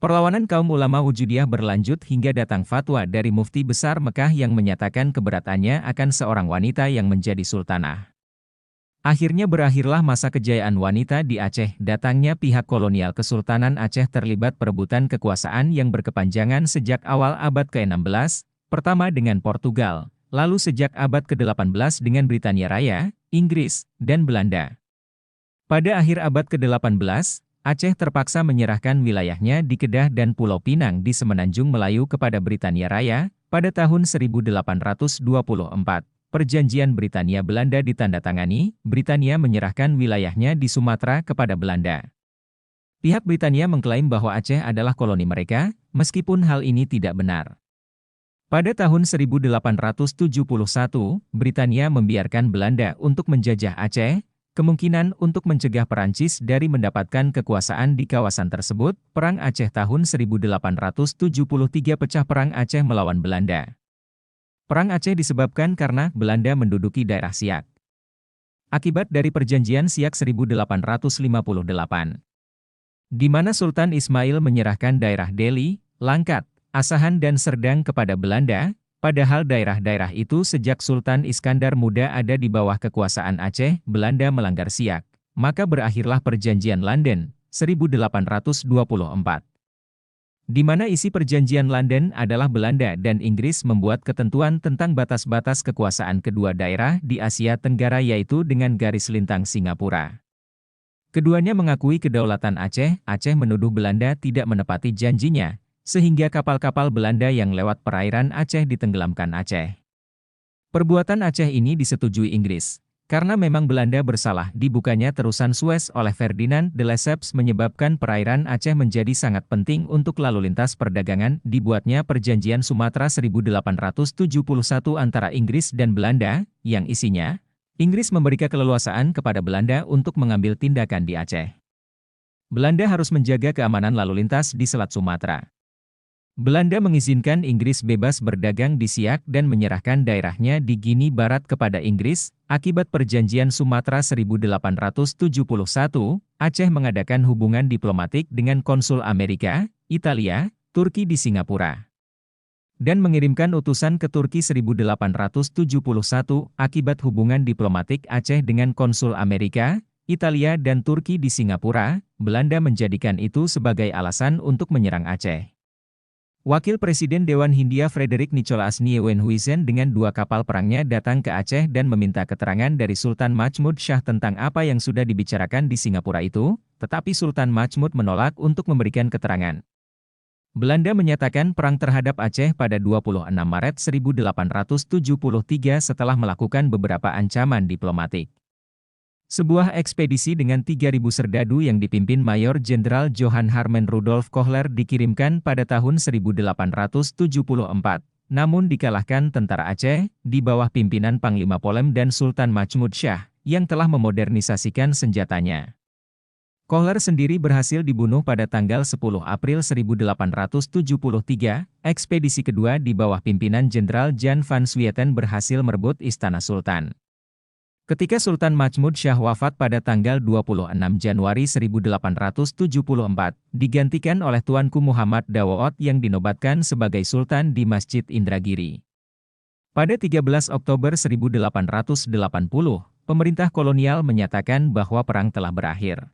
Perlawanan kaum ulama Wujudiyah berlanjut hingga datang fatwa dari Mufti Besar Mekah yang menyatakan keberatannya akan seorang wanita yang menjadi sultanah. Akhirnya berakhirlah masa kejayaan wanita di Aceh. Datangnya pihak kolonial Kesultanan Aceh terlibat perebutan kekuasaan yang berkepanjangan sejak awal abad ke-16, pertama dengan Portugal, lalu sejak abad ke-18 dengan Britania Raya, Inggris, dan Belanda. Pada akhir abad ke-18, Aceh terpaksa menyerahkan wilayahnya di Kedah dan Pulau Pinang di Semenanjung Melayu kepada Britania Raya. Pada tahun 1824, Perjanjian Britania-Belanda ditandatangani. Britania menyerahkan wilayahnya di Sumatera kepada Belanda. Pihak Britania mengklaim bahwa Aceh adalah koloni mereka, meskipun hal ini tidak benar. Pada tahun 1871, Britania membiarkan Belanda untuk menjajah Aceh, kemungkinan untuk mencegah Perancis dari mendapatkan kekuasaan di kawasan tersebut. Perang Aceh tahun 1873. Pecah Perang Aceh melawan Belanda. Perang Aceh disebabkan karena Belanda menduduki daerah Siak. Akibat dari Perjanjian Siak 1858, di mana Sultan Ismail menyerahkan daerah Deli, Langkat, Asahan dan Serdang kepada Belanda, padahal daerah-daerah itu sejak Sultan Iskandar Muda ada di bawah kekuasaan Aceh. Belanda melanggar Siak, maka berakhirlah Perjanjian London, 1824. Di mana isi Perjanjian London adalah Belanda dan Inggris membuat ketentuan tentang batas-batas kekuasaan kedua daerah di Asia Tenggara, yaitu dengan garis lintang Singapura. Keduanya mengakui kedaulatan Aceh. Aceh menuduh Belanda tidak menepati janjinya, sehingga kapal-kapal Belanda yang lewat perairan Aceh ditenggelamkan Aceh. Perbuatan Aceh ini disetujui Inggris, karena memang Belanda bersalah. Dibukanya terusan Suez oleh Ferdinand de Lesseps menyebabkan perairan Aceh menjadi sangat penting untuk lalu lintas perdagangan. Dibuatnya Perjanjian Sumatera 1871 antara Inggris dan Belanda, yang isinya, Inggris memberikan keleluasaan kepada Belanda untuk mengambil tindakan di Aceh. Belanda harus menjaga keamanan lalu lintas di Selat Sumatera. Belanda mengizinkan Inggris bebas berdagang di Siak dan menyerahkan daerahnya di Guinea Barat kepada Inggris. Akibat Perjanjian Sumatera 1871, Aceh mengadakan hubungan diplomatik dengan konsul Amerika, Italia, Turki di Singapura, dan mengirimkan utusan ke Turki 1871. Akibat hubungan diplomatik Aceh dengan konsul Amerika, Italia dan Turki di Singapura, Belanda menjadikan itu sebagai alasan untuk menyerang Aceh. Wakil Presiden Dewan Hindia Frederik Nicholas Nieuwenhuizen dengan 2 kapal perangnya datang ke Aceh dan meminta keterangan dari Sultan Majmud Shah tentang apa yang sudah dibicarakan di Singapura itu, tetapi Sultan Majmud menolak untuk memberikan keterangan. Belanda menyatakan perang terhadap Aceh pada 26 Maret 1873 setelah melakukan beberapa ancaman diplomatik. Sebuah ekspedisi dengan 3.000 serdadu yang dipimpin Mayor Jenderal Johann Harmen Rudolf Kohler dikirimkan pada tahun 1874, namun dikalahkan tentara Aceh, di bawah pimpinan Panglima Polem dan Sultan Majmud Shah, yang telah memodernisasikan senjatanya. Kohler sendiri berhasil dibunuh pada tanggal 10 April 1873, ekspedisi kedua di bawah pimpinan Jenderal Jan van Swieten berhasil merebut Istana Sultan. Ketika Sultan Majmud Shah wafat pada tanggal 26 Januari 1874, digantikan oleh Tuanku Muhammad Dawood yang dinobatkan sebagai Sultan di Masjid Indragiri. Pada 13 Oktober 1880, pemerintah kolonial menyatakan bahwa perang telah berakhir.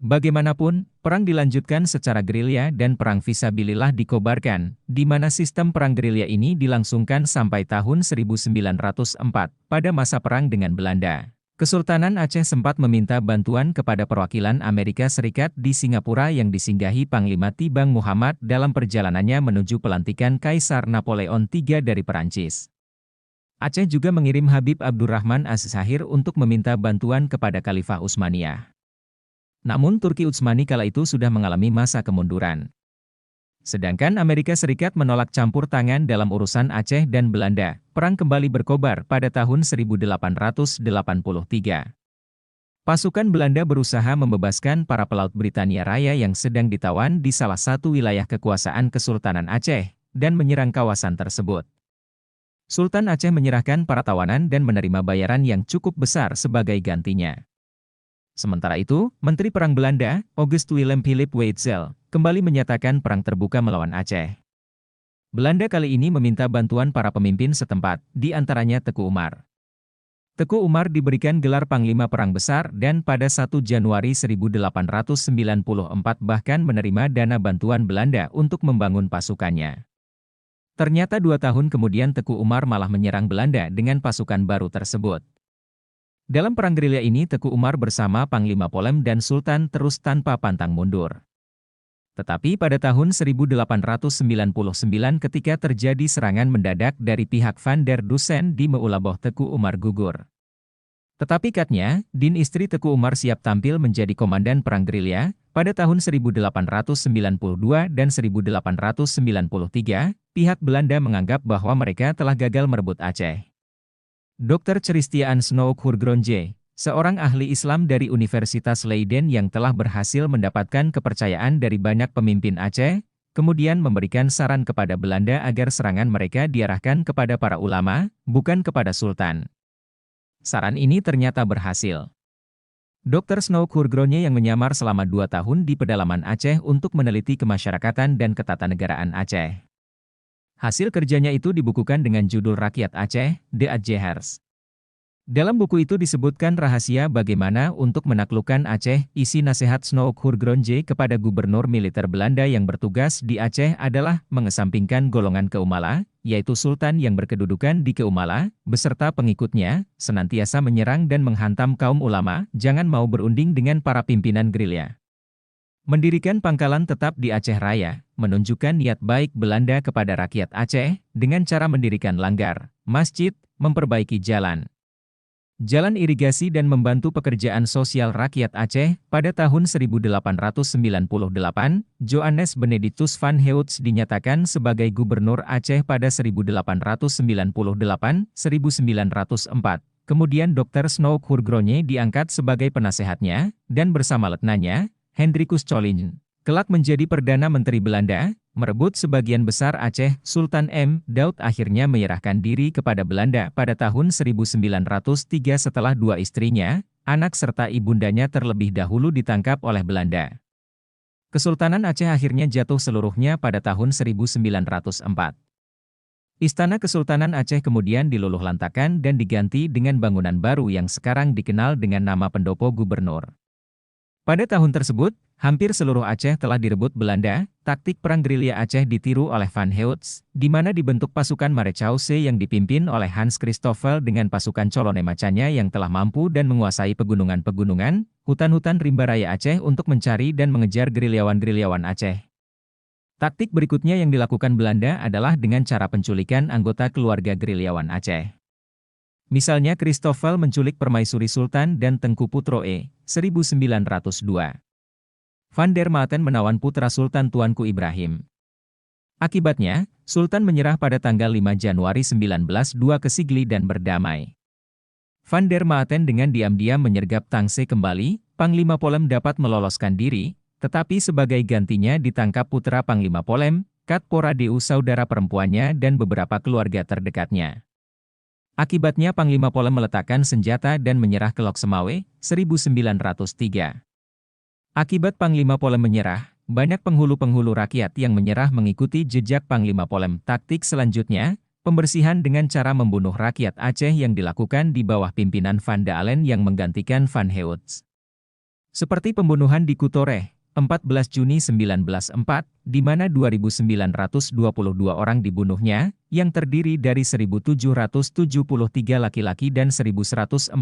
Bagaimanapun, perang dilanjutkan secara gerilya dan perang fisabilillah dikobarkan, di mana sistem perang gerilya ini dilangsungkan sampai tahun 1904. Pada masa perang dengan Belanda, Kesultanan Aceh sempat meminta bantuan kepada perwakilan Amerika Serikat di Singapura yang disinggahi Panglima Tibang Muhammad dalam perjalanannya menuju pelantikan Kaisar Napoleon III dari Perancis. Aceh juga mengirim Habib Abdurrahman Az-Zahir untuk meminta bantuan kepada Khalifah Utsmaniyah. Namun Turki Utsmani kala itu sudah mengalami masa kemunduran. Sedangkan Amerika Serikat menolak campur tangan dalam urusan Aceh dan Belanda. Perang kembali berkobar pada tahun 1883. Pasukan Belanda berusaha membebaskan para pelaut Britania Raya yang sedang ditawan di salah satu wilayah kekuasaan Kesultanan Aceh, dan menyerang kawasan tersebut. Sultan Aceh menyerahkan para tawanan dan menerima bayaran yang cukup besar sebagai gantinya. Sementara itu, Menteri Perang Belanda, August Willem Philip Weitzel, kembali menyatakan perang terbuka melawan Aceh. Belanda kali ini meminta bantuan para pemimpin setempat, di antaranya Teku Umar. Teku Umar diberikan gelar Panglima Perang Besar dan pada 1 Januari 1894 bahkan menerima dana bantuan Belanda untuk membangun pasukannya. Ternyata 2 tahun kemudian Teku Umar malah menyerang Belanda dengan pasukan baru tersebut. Dalam perang gerilya ini Teku Umar bersama Panglima Polem dan Sultan terus tanpa pantang mundur. Tetapi pada tahun 1899 ketika terjadi serangan mendadak dari pihak Van der Dusen di Meulaboh, Teku Umar gugur. Tetapi katanya, Din istri Teku Umar siap tampil menjadi komandan perang gerilya. Pada tahun 1892 dan 1893, pihak Belanda menganggap bahwa mereka telah gagal merebut Aceh. Dr. Christiaan Snoek Hurgronje, seorang ahli Islam dari Universitas Leiden yang telah berhasil mendapatkan kepercayaan dari banyak pemimpin Aceh, kemudian memberikan saran kepada Belanda agar serangan mereka diarahkan kepada para ulama, bukan kepada Sultan. Saran ini ternyata berhasil. Dr. Snoek Hurgronje yang menyamar selama 2 tahun di pedalaman Aceh untuk meneliti kemasyarakatan dan ketatanegaraan Aceh. Hasil kerjanya itu dibukukan dengan judul Rakyat Aceh, De Acehers. Dalam buku itu disebutkan rahasia bagaimana untuk menaklukkan Aceh. Isi nasihat Snoek Hurgronje kepada gubernur militer Belanda yang bertugas di Aceh adalah mengesampingkan golongan Keumala, yaitu Sultan yang berkedudukan di Keumala, beserta pengikutnya, senantiasa menyerang dan menghantam kaum ulama, jangan mau berunding dengan para pimpinan gerilya. Mendirikan pangkalan tetap di Aceh Raya, menunjukkan niat baik Belanda kepada rakyat Aceh, dengan cara mendirikan langgar, masjid, memperbaiki jalan irigasi dan membantu pekerjaan sosial rakyat Aceh. Pada tahun 1898, Johannes Benedictus van Heutz dinyatakan sebagai gubernur Aceh pada 1898-1904. Kemudian Dr. Snoek Hurgronje diangkat sebagai penasehatnya, dan bersama letnanya, Hendrikus Colijn, kelak menjadi Perdana Menteri Belanda, merebut sebagian besar Aceh. Sultan M. Daud akhirnya menyerahkan diri kepada Belanda pada tahun 1903 setelah 2 istrinya, anak serta ibundanya terlebih dahulu ditangkap oleh Belanda. Kesultanan Aceh akhirnya jatuh seluruhnya pada tahun 1904. Istana Kesultanan Aceh kemudian diluluhlantakan dan diganti dengan bangunan baru yang sekarang dikenal dengan nama Pendopo Gubernur. Pada tahun tersebut, hampir seluruh Aceh telah direbut Belanda. Taktik perang gerilya Aceh ditiru oleh Van Heutz, di mana dibentuk pasukan Marechaussee yang dipimpin oleh Hans Christoffel dengan pasukan Colonemacanya yang telah mampu dan menguasai pegunungan-pegunungan, hutan-hutan rimba raya Aceh untuk mencari dan mengejar gerilyawan-gerilyawan Aceh. Taktik berikutnya yang dilakukan Belanda adalah dengan cara penculikan anggota keluarga gerilyawan Aceh. Misalnya Christoffel menculik Permaisuri Sultan dan Tengku Putro E. 1902. Van der Maten menawan putra Sultan Tuanku Ibrahim. Akibatnya, Sultan menyerah pada tanggal 5 Januari 1902 ke Sigli dan berdamai. Van der Maten dengan diam-diam menyergap Tangsel kembali. Panglima Polem dapat meloloskan diri, tetapi sebagai gantinya ditangkap putra Panglima Polem, Kat Poradeu, saudara perempuannya dan beberapa keluarga terdekatnya. Akibatnya Panglima Polem meletakkan senjata dan menyerah ke Loksemawe, 1903. Akibat Panglima Polem menyerah, banyak penghulu-penghulu rakyat yang menyerah mengikuti jejak Panglima Polem. Taktik selanjutnya, pembersihan dengan cara membunuh rakyat Aceh yang dilakukan di bawah pimpinan Van Dalen yang menggantikan Van Heutz. Seperti pembunuhan di Kutoreh, 14 Juni 1904, di mana 2.922 orang dibunuhnya, yang terdiri dari 1.773 laki-laki dan 1.149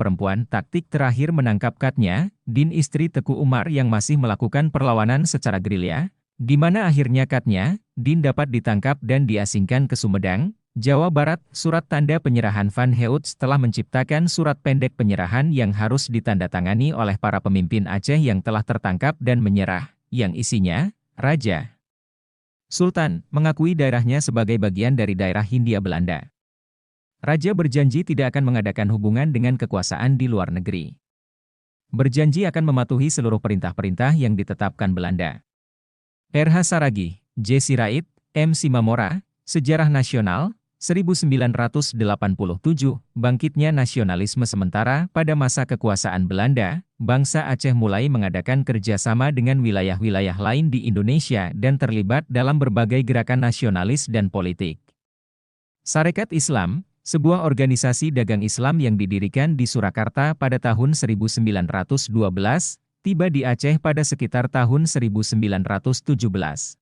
perempuan. Taktik terakhir menangkap Katnya, Din istri Teku Umar yang masih melakukan perlawanan secara gerilya, di mana akhirnya Katnya, Din dapat ditangkap dan diasingkan ke Sumedang, Jawa Barat. Surat tanda penyerahan Van Heutz telah menciptakan surat pendek penyerahan yang harus ditandatangani oleh para pemimpin Aceh yang telah tertangkap dan menyerah, yang isinya, Raja Sultan mengakui daerahnya sebagai bagian dari daerah Hindia Belanda. Raja berjanji tidak akan mengadakan hubungan dengan kekuasaan di luar negeri. Berjanji akan mematuhi seluruh perintah-perintah yang ditetapkan Belanda. R.H. Saragih, J. Sirait, M. Simamora, Sejarah Nasional, 1987, bangkitnya nasionalisme sementara pada masa kekuasaan Belanda, bangsa Aceh mulai mengadakan kerjasama dengan wilayah-wilayah lain di Indonesia dan terlibat dalam berbagai gerakan nasionalis dan politik. Sarekat Islam, sebuah organisasi dagang Islam yang didirikan di Surakarta pada tahun 1912, tiba di Aceh pada sekitar tahun 1917.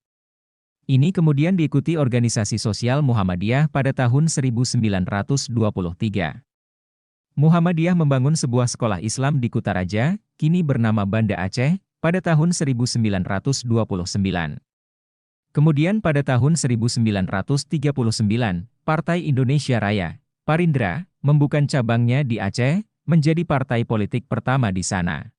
Ini kemudian diikuti organisasi sosial Muhammadiyah pada tahun 1923. Muhammadiyah membangun sebuah sekolah Islam di Kutaraja, kini bernama Banda Aceh, pada tahun 1929. Kemudian pada tahun 1939, Partai Indonesia Raya, Parindra, membuka cabangnya di Aceh, menjadi partai politik pertama di sana.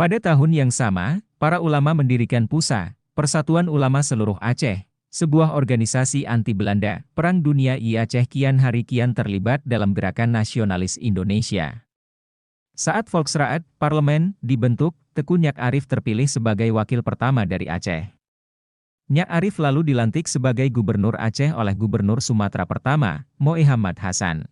Pada tahun yang sama, para ulama mendirikan PUSA, Persatuan Ulama Seluruh Aceh, sebuah organisasi anti-Belanda. Perang Dunia I Aceh kian hari kian terlibat dalam gerakan nasionalis Indonesia. Saat Volksraad, Parlemen, dibentuk, Teuku Nyak Arif terpilih sebagai wakil pertama dari Aceh. Nyak Arif lalu dilantik sebagai Gubernur Aceh oleh Gubernur Sumatera pertama, Moe Hamad Hasan.